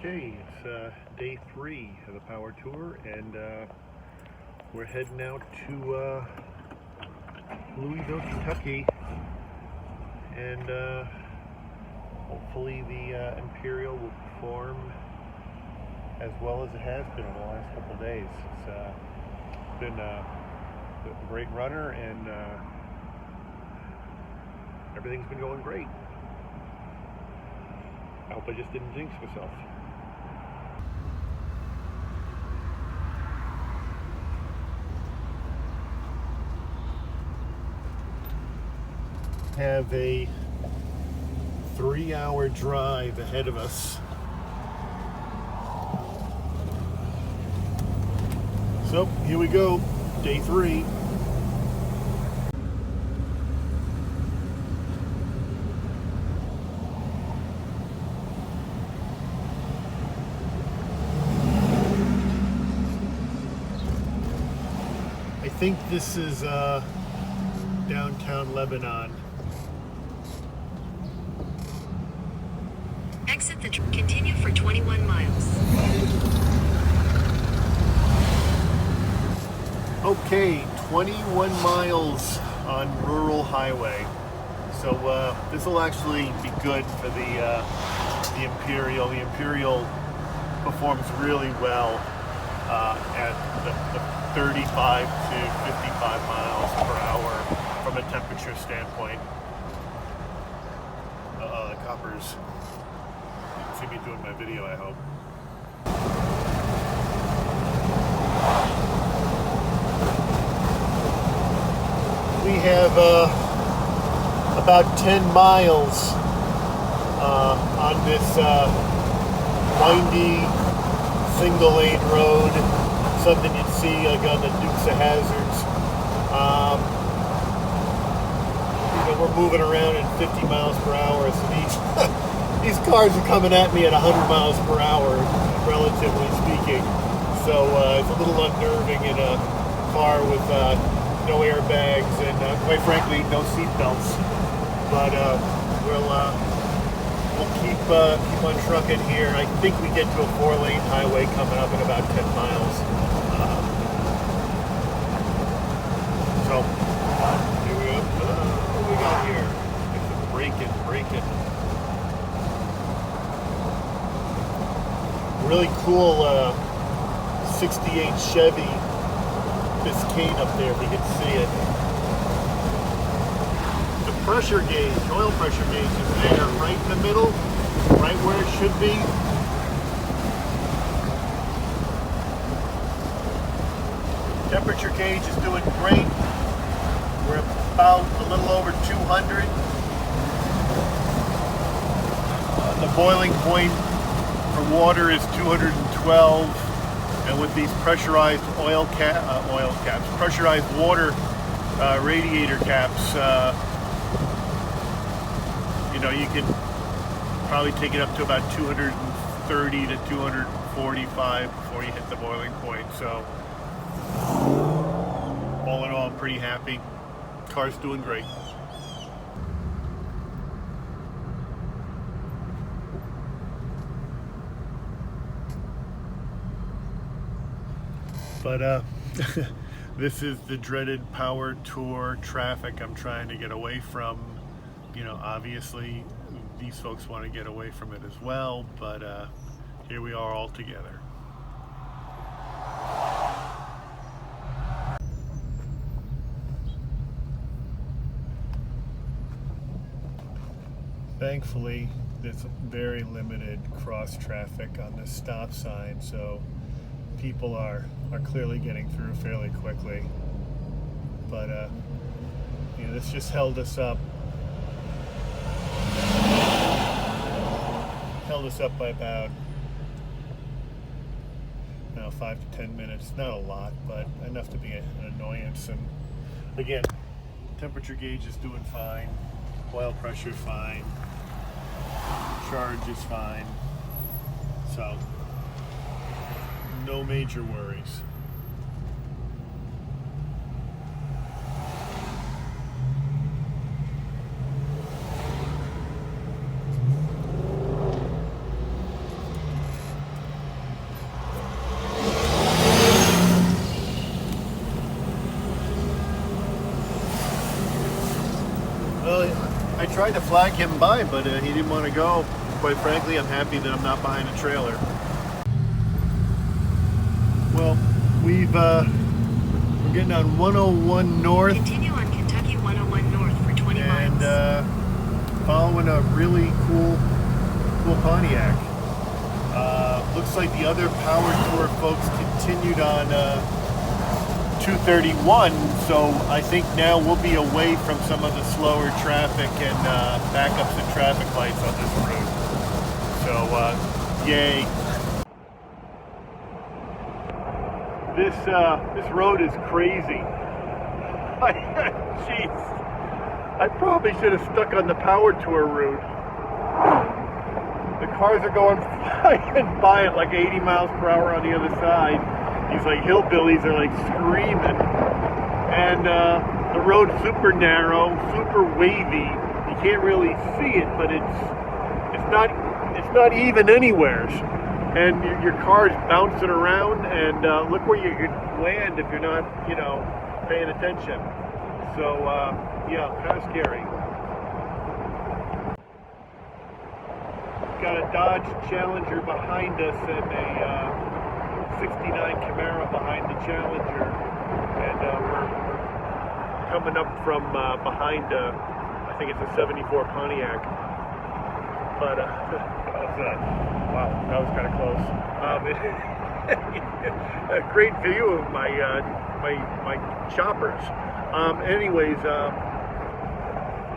Okay, it's day 3 of the power tour, and we're heading out to Louisville, Kentucky, and hopefully the Imperial will perform as well as it has been in the last couple of days. It's been a great runner, and everything's been going great. I hope I just didn't jinx myself. Have a 3-hour drive ahead of us. So here we go, day 3. I think this is downtown Lebanon. Exit the continue for 21 miles. Okay, 21 miles on rural highway. So this will actually be good for the Imperial. The Imperial performs really well at the 35 to 55 miles per hour from a temperature standpoint. The coppers. You can see me doing my video, I hope. We have about 10 miles on this windy single lane road, something you'd see like on the Dukes of Hazzards. We're moving around at 50 miles per hour, so these cars are coming at me at 100 miles per hour, relatively speaking. So it's a little unnerving in a car with no airbags and quite frankly no seat belts. But we'll keep on trucking here. I think we get to a 4-lane highway coming up in about 10 miles. So here we go. What do we got here? Braking. Really cool 68 Chevy Biscayne up there, if you can see it. The pressure gauge, oil pressure gauge is there, right in the middle, right where it should be. Temperature gauge is doing great. We're about a little over 200. The boiling point for water is 212. And with these pressurized pressurized water radiator caps, you can probably take it up to about 230 to 245 before you hit the boiling point. So all in all, I'm pretty happy. Car's doing great. But this is the dreaded power tour traffic I'm trying to get away from. Obviously these folks want to get away from it as well, but here we are all together. Thankfully, there's very limited cross traffic on this stop sign, so people are clearly getting through fairly quickly. But this just held us up by about 5 to 10 minutes. Not a lot, but enough to be an annoyance. And again, temperature gauge is doing fine, oil pressure fine, charge is fine, so no major worries. Well, I tried to flag him by, but he didn't want to go. Quite frankly, I'm happy that I'm not behind a trailer. Well, we're getting on 101 North. Continue on Kentucky 101 North for 20 miles. And following a really cool Pontiac. Looks like the other Power Tour folks continued on 231, so I think now we'll be away from some of the slower traffic and backups and traffic lights on this route. So, yay. This road is crazy. Jeez. I probably should have stuck on the Power Tour route. The cars are going flying by at like 80 miles per hour on the other side. These like hillbillies are like screaming. And the road's super narrow, super wavy. You can't really see it, but it's not even anywhere. And your car's bouncing around, and look where you could land if you're not, paying attention. So, yeah, kind of scary. Got a Dodge Challenger behind us and a 69 Camaro behind the Challenger. And we're coming up from behind, I think it's a 74 Pontiac. But, wow, that was kind of close. A great view of my choppers. Anyways,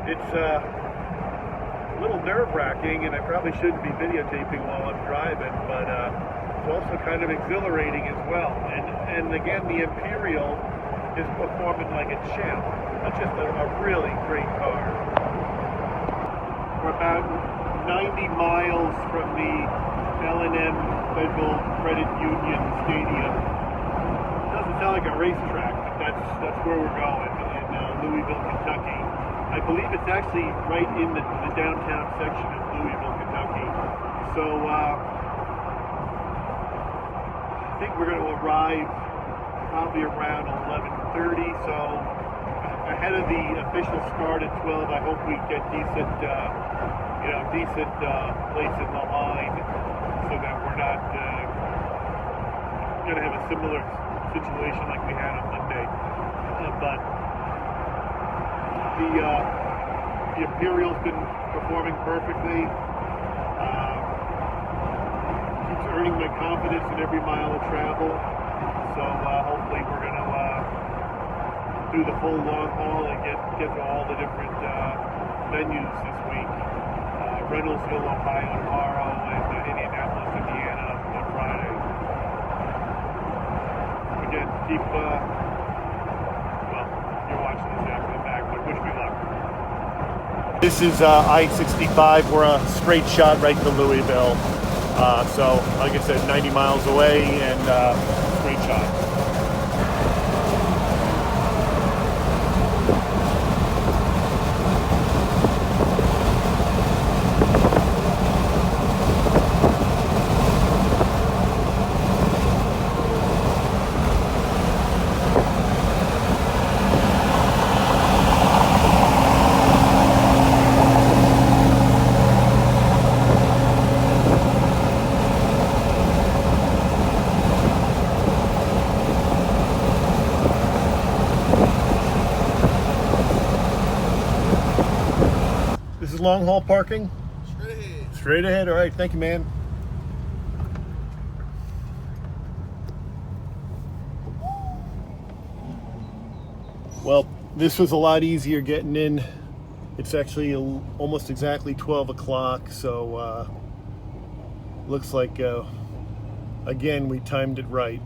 it's a little nerve-wracking, and I probably shouldn't be videotaping while I'm driving, but it's also kind of exhilarating as well. And again, the Imperial is performing like a champ. That's just a really great car. We're about 90 miles from the L&M Federal Credit Union Stadium. Doesn't sound like a racetrack, but that's where we're going, in Louisville, Kentucky. I believe it's actually right in the downtown section of Louisville, Kentucky. So I think we're going to arrive probably around 11:30. So ahead of the official start at 12, I hope we get decent place in the line, so that we're not going to have a similar situation like we had on Monday. But the Imperial's been performing perfectly. Keeps earning my confidence in every mile of travel. So hopefully we're going to do the full long haul and get to all the different venues this week. Reynoldsville, Ohio tomorrow, and Indianapolis, Indiana on Friday. Again, keep, you're watching this after the fact, but wish me luck. This is I-65. We're a straight shot right to Louisville. So, like I said, 90 miles away and straight shot. This is long haul parking? Straight ahead. Straight ahead, all right, thank you, man. Well, this was a lot easier getting in. It's actually almost exactly 12 o'clock, so looks like, again, we timed it right.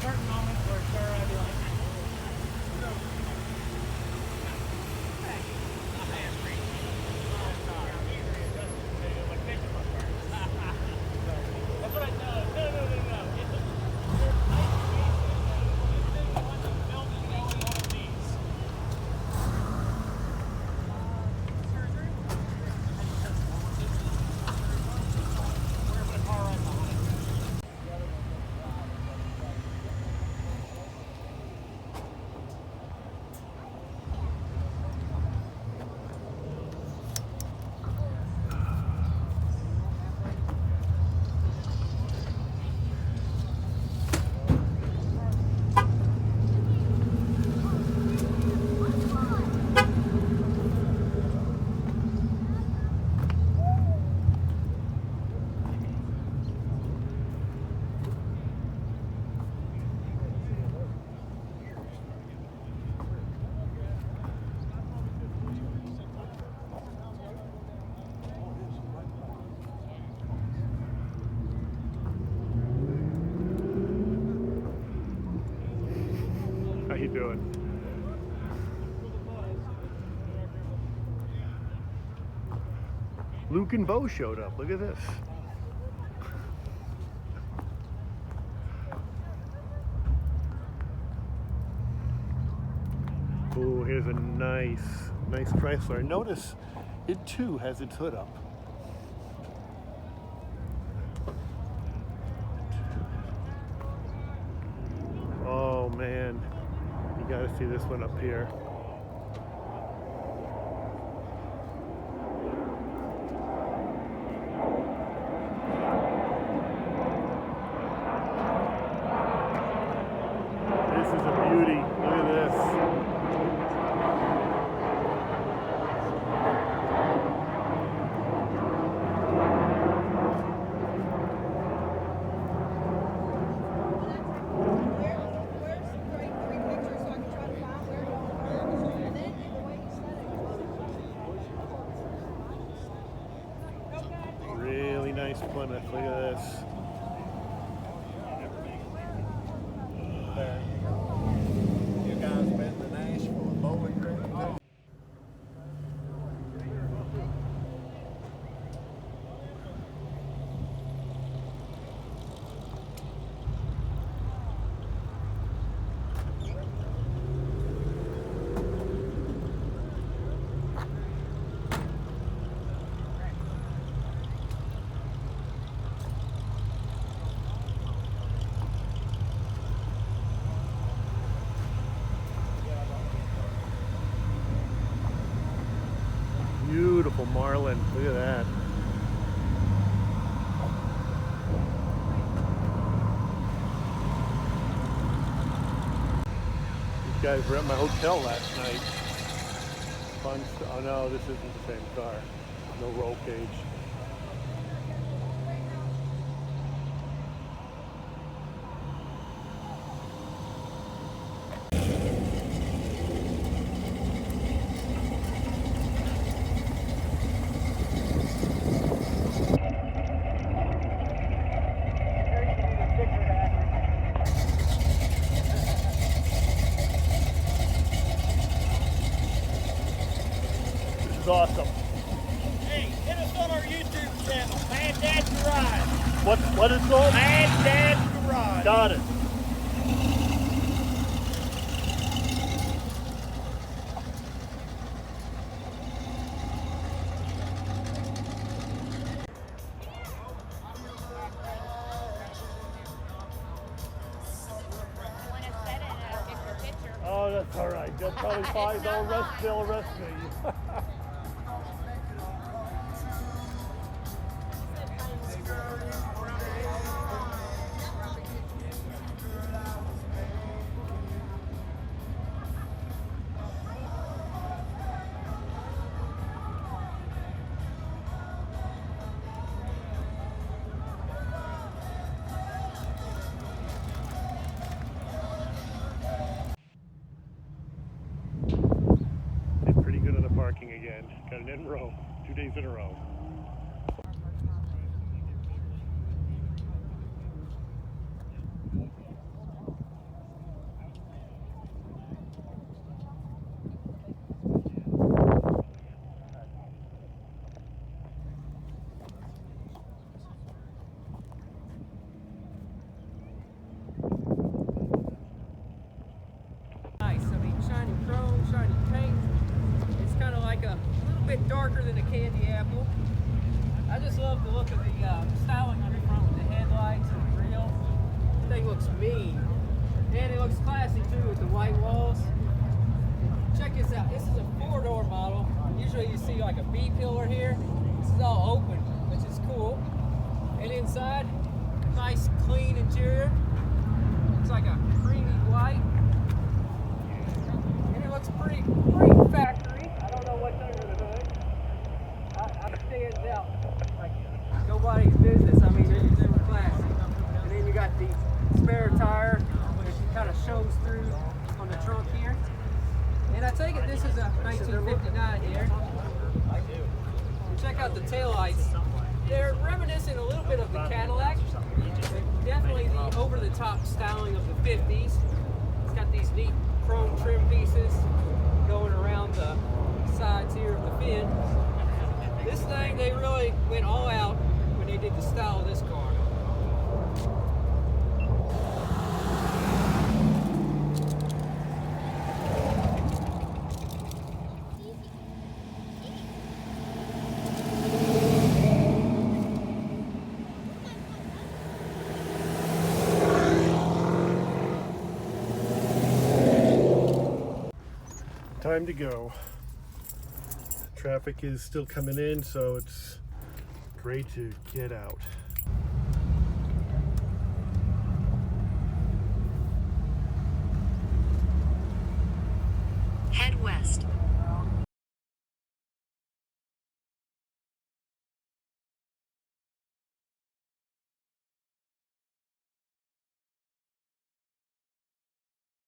Certain moments where, sir, I'd be like, you doing? Luke and Bo showed up. Look at this. Oh, here's a nice Chrysler. Notice it too has its hood up. Oh man, you gotta see this one up here. This is a beauty. Look at this. Really nice Plymouth. Look at this. There you go. You guys been to Nashville, Bowling Green? Beautiful Marlin. Look at that. These guys were at my hotel last night. Fun stuff. Oh no, this isn't the same car. No roll cage. This is awesome. Hey, hit us on our YouTube channel, Mad Dad Garage. What is it called? Mad Dad Garage. Got it. Oh, that's all right. They'll probably find. They'll arrest me. Did pretty good on the parking again. Got it in a row. 2 days in a row. Nice. I mean, shiny chrome, shiny paint. It's kind of like a little bit darker than a candy apple. I just love the look of the styling on the front with the headlights and the grill. The thing looks mean. And it looks classy too with the white walls. Check this out. This is a 4-door model. Usually you see like a B pillar here. This is all open, which is cool. And inside, nice clean interior. Looks like a creamy white. And it looks pretty factory. I don't know what's under the hood. I stands out like nobody's business. I mean, they were classy. And then you got the spare tire, which kind of shows through on the trunk here. And I take it this is a 1959 here. And check out the taillights. They're reminiscent a little bit of the Cadillac. Definitely the over-the-top styling of the 50s. It's got these neat chrome trim pieces going around the sides here of the fin. This thing, they really went all out when they did the style of this car. Time to go. Traffic is still coming in, so it's great to get out.